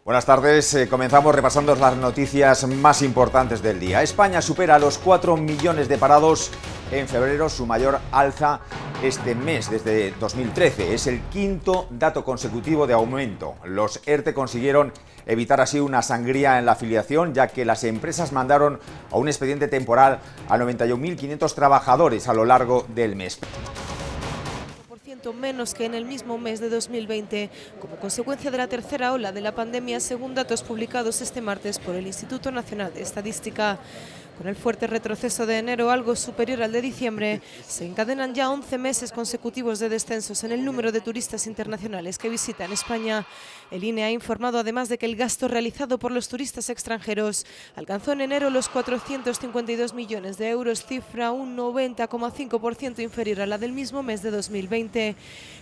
Buenas tardes, comenzamos repasando las noticias más importantes del día. España supera los 4 millones de parados en febrero, su mayor alza este mes desde 2013. Es el quinto dato consecutivo de aumento. Los ERTE consiguieron evitar así una sangría en la afiliación, ya que las empresas mandaron a un expediente temporal a 91.500 trabajadores a lo largo del mes. Menos que en el mismo mes de 2020, como consecuencia de la tercera ola de la pandemia, según datos publicados este martes por el Instituto Nacional de Estadística. Con el fuerte retroceso de enero, algo superior al de diciembre, se encadenan ya 11 meses consecutivos de descensos en el número de turistas internacionales que visitan España. El INE ha informado además de que el gasto realizado por los turistas extranjeros alcanzó en enero los 452 millones de euros, cifra un 90,5% inferior a la del mismo mes de 2020.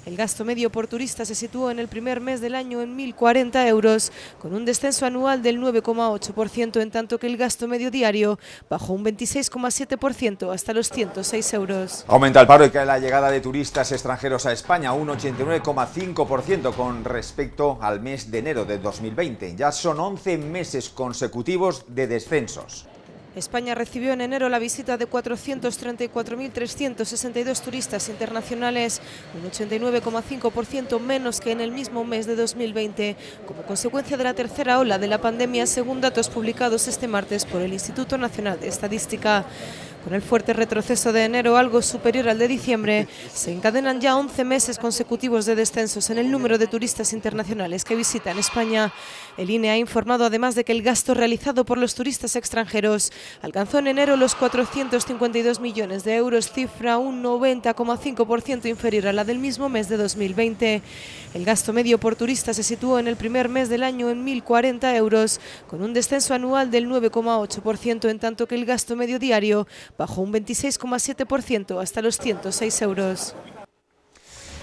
El gasto medio por turista se situó en el primer mes del año en 1.040 euros, con un descenso anual del 9,8%, en tanto que el gasto medio diario bajó un 26,7% hasta los 106 euros. Aumenta el paro y cae la llegada de turistas extranjeros a España, un 89,5% con respecto al mes de enero de 2020. Ya son 11 meses consecutivos de descensos. España recibió en enero la visita de 434.362 turistas internacionales, un 89,5% menos que en el mismo mes de 2020, como consecuencia de la tercera ola de la pandemia, según datos publicados este martes por el Instituto Nacional de Estadística. Con el fuerte retroceso de enero, algo superior al de diciembre, se encadenan ya 11 meses consecutivos de descensos en el número de turistas internacionales que visitan España. El INE ha informado además de que el gasto realizado por los turistas extranjeros alcanzó en enero los 452 millones de euros, cifra un 90,5% inferior a la del mismo mes de 2020. El gasto medio por turista se situó en el primer mes del año en 1.040 euros, con un descenso anual del 9,8%, en tanto que el gasto medio diario bajó un 26,7% hasta los 106 euros.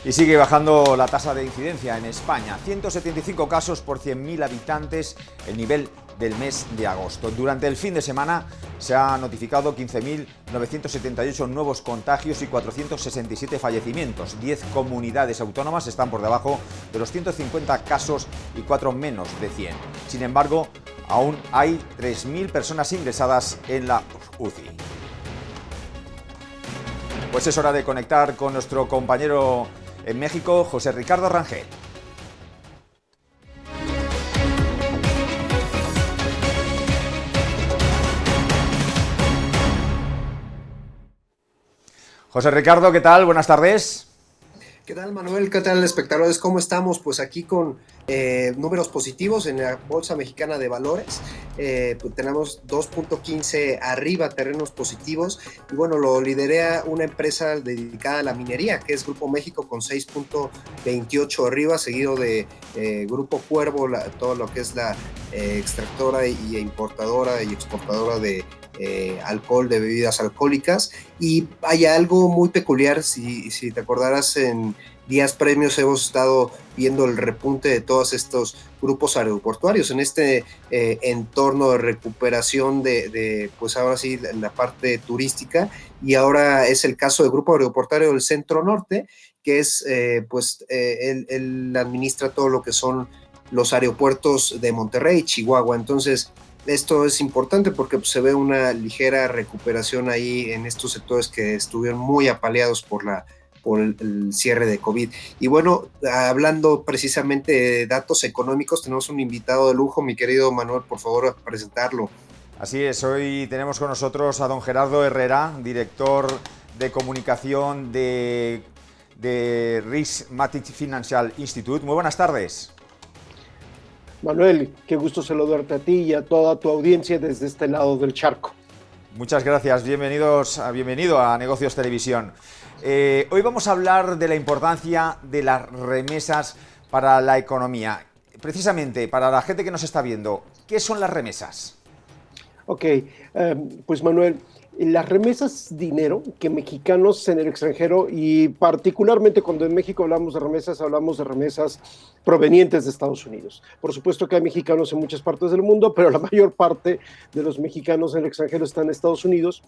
Y sigue bajando la tasa de incidencia en España, 175 casos por 100.000 habitantes, el nivel del mes de agosto. Durante el fin de semana se han notificado 15.978 nuevos contagios y 467 fallecimientos. 10 comunidades autónomas están por debajo de los 150 casos y 4 menos de 100. Sin embargo, aún hay 3.000 personas ingresadas en la UCI. Pues es hora de conectar con nuestro compañero en México, José Ricardo Rangel. José Ricardo, ¿qué tal? Buenas tardes. ¿Qué tal, Manuel? ¿Qué tal, espectadores? ¿Cómo estamos? Pues aquí con números positivos en la Bolsa Mexicana de Valores. Pues tenemos 2.15 arriba, terrenos positivos. Y bueno, lo lidera una empresa dedicada a la minería, que es Grupo México, con 6.28 arriba, seguido de Grupo Cuervo, todo lo que es la extractora y importadora y exportadora de alcohol, de bebidas alcohólicas. Y hay algo muy peculiar, si te acordarás, en días previos hemos estado viendo el repunte de todos estos grupos aeroportuarios en este entorno de recuperación de pues ahora sí la parte turística, y ahora es el caso del Grupo Aeroportuario del Centro Norte, que es él administra todo lo que son los aeropuertos de Monterrey y Chihuahua. Entonces esto es importante porque pues, se ve una ligera recuperación ahí en estos sectores que estuvieron muy apaleados por el cierre de COVID. Y bueno, hablando precisamente de datos económicos, tenemos un invitado de lujo, mi querido Manuel, por favor, a presentarlo. Así es, hoy tenemos con nosotros a don Gerardo Herrera, director de comunicación de Risk Financial Institute. Muy buenas tardes. Manuel, qué gusto saludarte a ti y a toda tu audiencia desde este lado del charco. Muchas gracias, bienvenido a Negocios Televisión. Hoy vamos a hablar de la importancia de las remesas para la economía. Precisamente, para la gente que nos está viendo, ¿qué son las remesas? Ok, pues Manuel, las remesas dinero que mexicanos en el extranjero, y particularmente cuando en México hablamos de remesas provenientes de Estados Unidos. Por supuesto que hay mexicanos en muchas partes del mundo, pero la mayor parte de los mexicanos en el extranjero están en Estados Unidos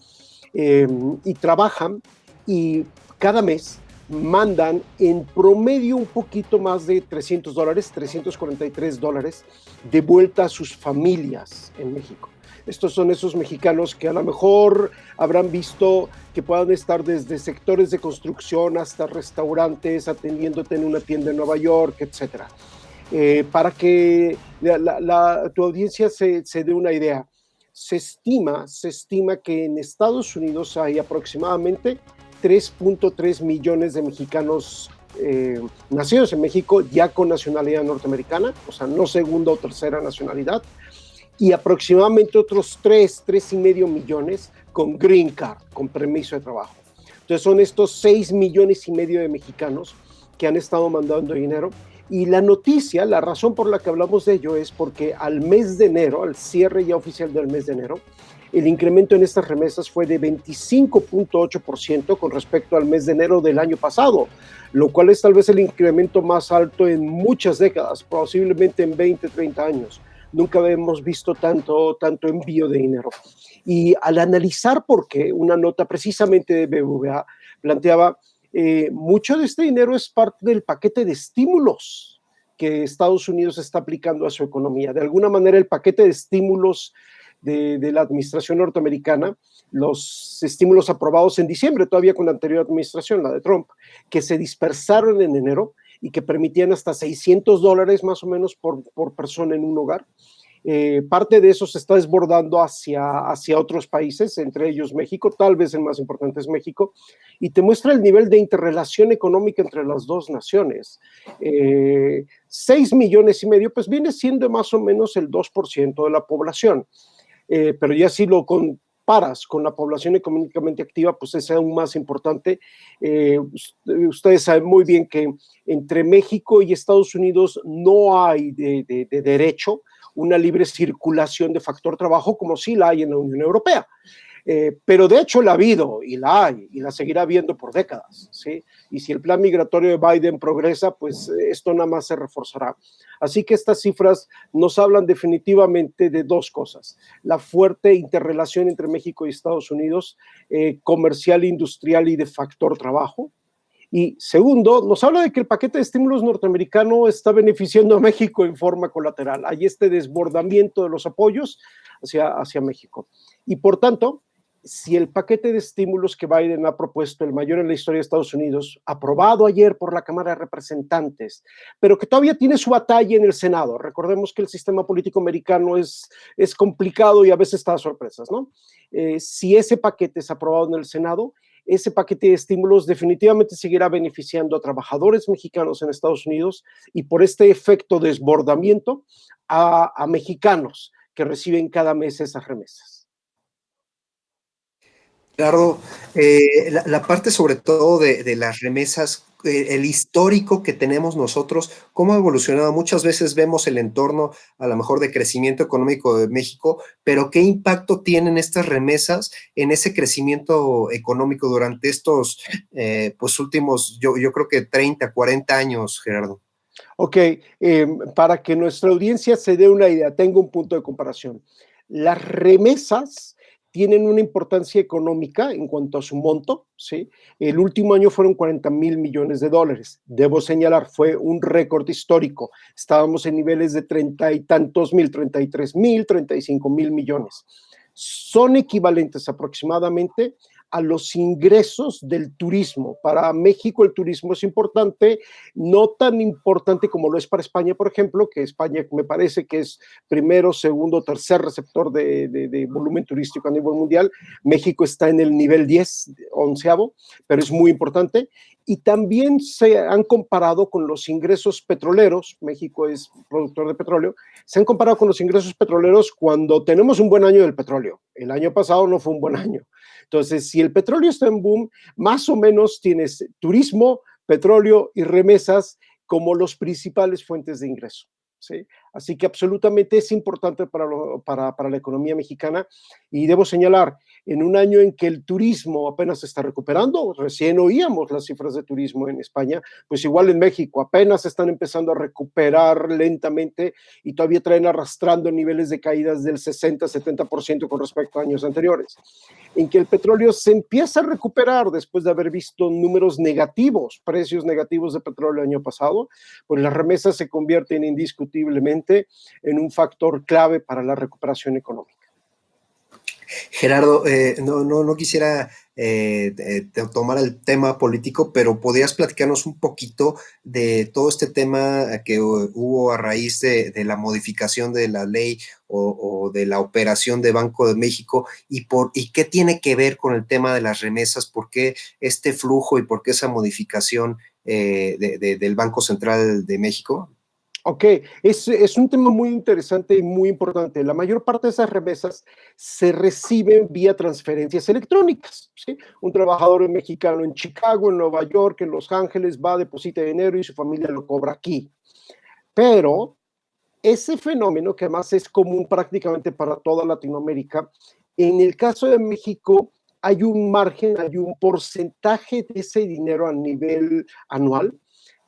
y trabajan, y cada mes mandan en promedio un poquito más de $300, $343 de vuelta a sus familias en México. Estos son esos mexicanos que a lo mejor habrán visto que puedan estar desde sectores de construcción hasta restaurantes, atendiéndote en una tienda en Nueva York, etcétera. Para que tu audiencia se dé una idea, se estima que en Estados Unidos hay aproximadamente 3.3 millones de mexicanos nacidos en México ya con nacionalidad norteamericana, o sea, no segunda o tercera nacionalidad, y aproximadamente otros 3.5 millones con green card, con permiso de trabajo. Entonces son estos 6.5 millones de mexicanos que han estado mandando dinero. Y la noticia, la razón por la que hablamos de ello es porque al mes de enero, al cierre ya oficial del mes de enero, el incremento en estas remesas fue de 25.8% con respecto al mes de enero del año pasado, lo cual es tal vez el incremento más alto en muchas décadas, posiblemente en 20, 30 años. Nunca hemos visto tanto envío de dinero. Y al analizar por qué, una nota precisamente de BBVA planteaba mucho de este dinero es parte del paquete de estímulos que Estados Unidos está aplicando a su economía. De alguna manera, el paquete de estímulos de la administración norteamericana, los estímulos aprobados en diciembre, todavía con la anterior administración, la de Trump, que se dispersaron en enero y que permitían hasta $600 más o menos por persona en un hogar. Parte de eso se está desbordando hacia otros países, entre ellos México, tal vez el más importante es México, y te muestra el nivel de interrelación económica entre las dos naciones. 6.5 millones, pues viene siendo más o menos el 2% de la población, pero ya si lo comparas con la población económicamente activa, pues es aún más importante. Ustedes saben muy bien que entre México y Estados Unidos no hay de derecho una libre circulación de factor trabajo como sí la hay en la Unión Europea. Pero de hecho la ha habido y la hay y la seguirá habiendo por décadas, ¿sí? Y si el plan migratorio de Biden progresa, pues esto nada más se reforzará. Así que estas cifras nos hablan definitivamente de dos cosas: la fuerte interrelación entre México y Estados Unidos, comercial, industrial y de factor trabajo. Y segundo, nos habla de que el paquete de estímulos norteamericano está beneficiando a México en forma colateral. Hay este desbordamiento de los apoyos hacia México. Y por tanto, si el paquete de estímulos que Biden ha propuesto, el mayor en la historia de Estados Unidos, aprobado ayer por la Cámara de Representantes, pero que todavía tiene su batalla en el Senado. Recordemos que el sistema político americano es complicado y a veces está a sorpresas, ¿no? Si ese paquete es aprobado en el Senado, ese paquete de estímulos definitivamente seguirá beneficiando a trabajadores mexicanos en Estados Unidos y por este efecto de desbordamiento a mexicanos que reciben cada mes esas remesas. Gerardo, la parte sobre todo de las remesas, el histórico que tenemos nosotros, ¿cómo ha evolucionado? Muchas veces vemos el entorno a lo mejor de crecimiento económico de México, pero ¿qué impacto tienen estas remesas en ese crecimiento económico durante estos pues últimos, yo creo que 30, 40 años, Gerardo? Ok, para que nuestra audiencia se dé una idea, tengo un punto de comparación. Las remesas tienen una importancia económica en cuanto a su monto, ¿sí? El último año fueron 40.000 millones de dólares. Debo señalar, fue un récord histórico. Estábamos en niveles de 30 y tantos mil, 33.000, 35.000 millones. Son equivalentes aproximadamente a los ingresos del turismo. Para México el turismo es importante, no tan importante como lo es para España, por ejemplo, que España me parece que es primero, segundo, tercer receptor de volumen turístico a nivel mundial. México está en el nivel 10, 11avo, pero es muy importante. Y también se han comparado con los ingresos petroleros. México es productor de petróleo. Se han comparado con los ingresos petroleros cuando tenemos un buen año del petróleo. El año pasado no fue un buen año. Entonces, si el petróleo está en boom, más o menos tienes turismo, petróleo y remesas como los principales fuentes de ingreso, ¿sí? Así que absolutamente es importante para la economía mexicana. Y debo señalar, en un año en que el turismo apenas se está recuperando, recién oíamos las cifras de turismo en España, pues igual en México apenas están empezando a recuperar lentamente y todavía traen arrastrando niveles de caídas del 60-70% con respecto a años anteriores. en que el petróleo se empieza a recuperar después de haber visto números negativos, precios negativos de petróleo el año pasado, pues las remesas se convierten indiscutiblemente en un factor clave para la recuperación económica. Gerardo, no quisiera tomar el tema político, pero ¿podrías platicarnos un poquito de todo este tema que hubo a raíz de la modificación de la ley o de la operación de Banco de México y qué tiene que ver con el tema de las remesas? ¿Por qué este flujo y por qué esa modificación del Banco Central de México? Ok, es un tema muy interesante y muy importante. La mayor parte de esas remesas se reciben vía transferencias electrónicas, ¿sí? Un trabajador mexicano en Chicago, en Nueva York, en Los Ángeles, va, deposita dinero y su familia lo cobra aquí. Pero ese fenómeno, que además es común prácticamente para toda Latinoamérica, en el caso de México hay un margen, hay un porcentaje de ese dinero a nivel anual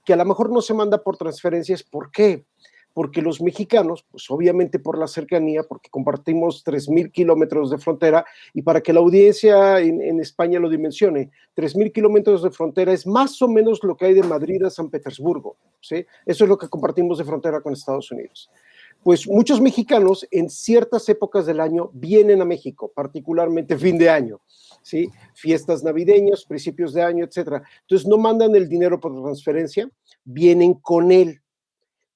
que a lo mejor no se manda por transferencias. ¿Por qué? Porque los mexicanos, pues obviamente por la cercanía, porque compartimos 3,000 kilómetros de frontera, y para que la audiencia en España lo dimensione, 3,000 kilómetros de frontera es más o menos lo que hay de Madrid a San Petersburgo, ¿sí? Eso es lo que compartimos de frontera con Estados Unidos. Pues muchos mexicanos en ciertas épocas del año vienen a México, particularmente fin de año, ¿sí? Fiestas navideñas, principios de año, etcétera. Entonces no mandan el dinero por transferencia, vienen con él.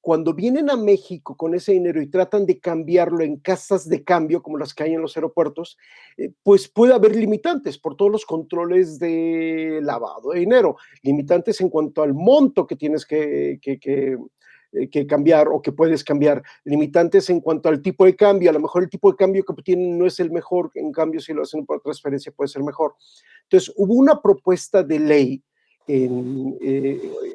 Cuando vienen a México con ese dinero y tratan de cambiarlo en casas de cambio, como las que hay en los aeropuertos, pues puede haber limitantes por todos los controles de lavado de dinero, limitantes en cuanto al monto que tienes que cambiar o que puedes cambiar, limitantes en cuanto al tipo de cambio. A lo mejor el tipo de cambio que tienen no es el mejor, en cambio si lo hacen por transferencia puede ser mejor. Entonces hubo una propuesta de ley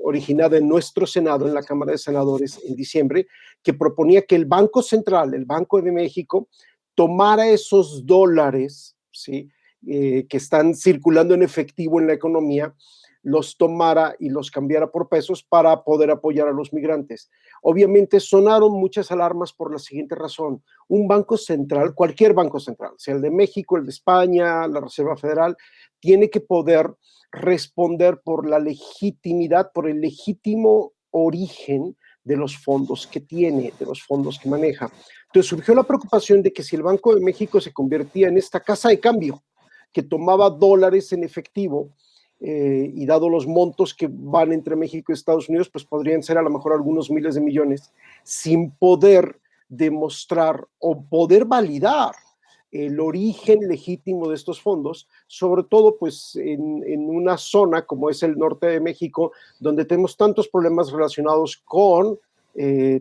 originada en nuestro Senado, en la Cámara de Senadores en diciembre, que proponía que el Banco Central, el Banco de México, tomara esos dólares, ¿sí? Que están circulando en efectivo en la economía, los tomara y los cambiara por pesos para poder apoyar a los migrantes. Obviamente sonaron muchas alarmas por la siguiente razón: un banco central, cualquier banco central, sea el de México, el de España, la Reserva Federal, tiene que poder responder por la legitimidad, por el legítimo origen de los fondos que tiene, de los fondos que maneja. Entonces surgió la preocupación de que si el Banco de México se convertía en esta casa de cambio que tomaba dólares en efectivo, y dado los montos que van entre México y Estados Unidos, pues podrían ser a lo mejor algunos miles de millones, sin poder demostrar o poder validar el origen legítimo de estos fondos, sobre todo pues en una zona como es el norte de México, donde tenemos tantos problemas relacionados con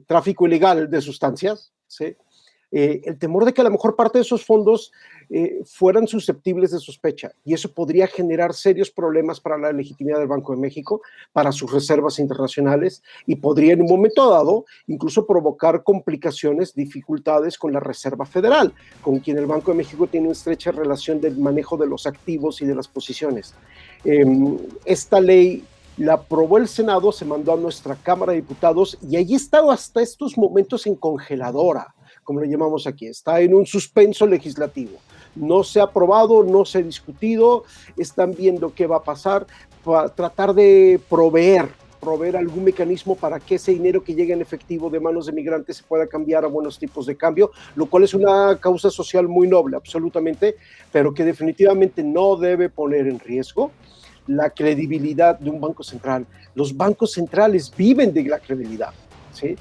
tráfico ilegal de sustancias, ¿sí? El temor de que a lo mejor parte de esos fondos fueran susceptibles de sospecha, y eso podría generar serios problemas para la legitimidad del Banco de México, para sus reservas internacionales, y podría en un momento dado incluso provocar complicaciones, dificultades con la Reserva Federal, con quien el Banco de México tiene una estrecha relación del manejo de los activos y de las posiciones. Esta ley la aprobó el Senado, se mandó a nuestra Cámara de Diputados, y allí está hasta estos momentos en congeladora, como le llamamos aquí, está en un suspenso legislativo. No se ha aprobado, no se ha discutido, están viendo qué va a pasar, para tratar de proveer algún mecanismo para que ese dinero que llega en efectivo de manos de migrantes se pueda cambiar a buenos tipos de cambio, lo cual es una causa social muy noble, absolutamente, pero que definitivamente no debe poner en riesgo la credibilidad de un banco central. Los bancos centrales viven de la credibilidad, ¿sí?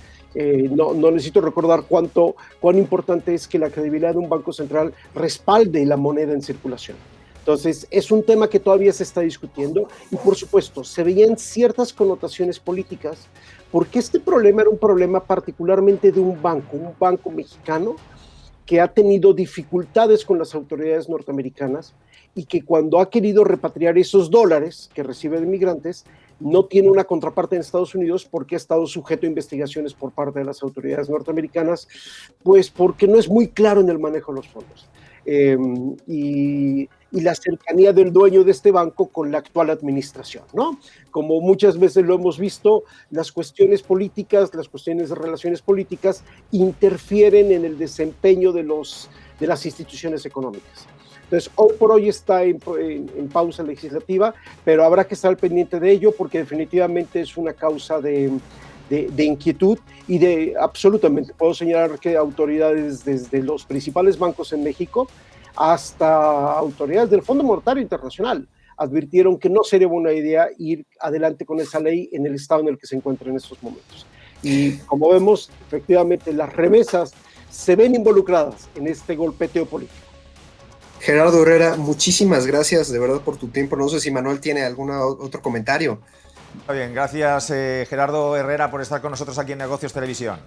No necesito recordar cuán importante es que la credibilidad de un banco central respalde la moneda en circulación. Entonces, es un tema que todavía se está discutiendo, y por supuesto, se veían ciertas connotaciones políticas, porque este problema era un problema particularmente de un banco mexicano, que ha tenido dificultades con las autoridades norteamericanas, y que cuando ha querido repatriar esos dólares que recibe de migrantes, no tiene una contraparte en Estados Unidos, porque ha estado sujeto a investigaciones por parte de las autoridades norteamericanas, pues porque no es muy claro en el manejo de los fondos. Y la cercanía del dueño de este banco con la actual administración, ¿no? Como muchas veces lo hemos visto, las cuestiones políticas, las cuestiones de relaciones políticas interfieren en el desempeño de las instituciones económicas. Entonces, hoy por hoy está en pausa legislativa, pero habrá que estar al pendiente de ello porque definitivamente es una causa de inquietud y de absolutamente, puedo señalar que autoridades desde los principales bancos en México hasta autoridades del Fondo Monetario Internacional advirtieron que no sería buena idea ir adelante con esa ley en el estado en el que se encuentra en estos momentos. Y como vemos, efectivamente, las remesas se ven involucradas en este golpeteo político. Gerardo Herrera, muchísimas gracias de verdad por tu tiempo. No sé si Manuel tiene algún otro comentario. Está bien, gracias Gerardo Herrera por estar con nosotros aquí en Negocios Televisión.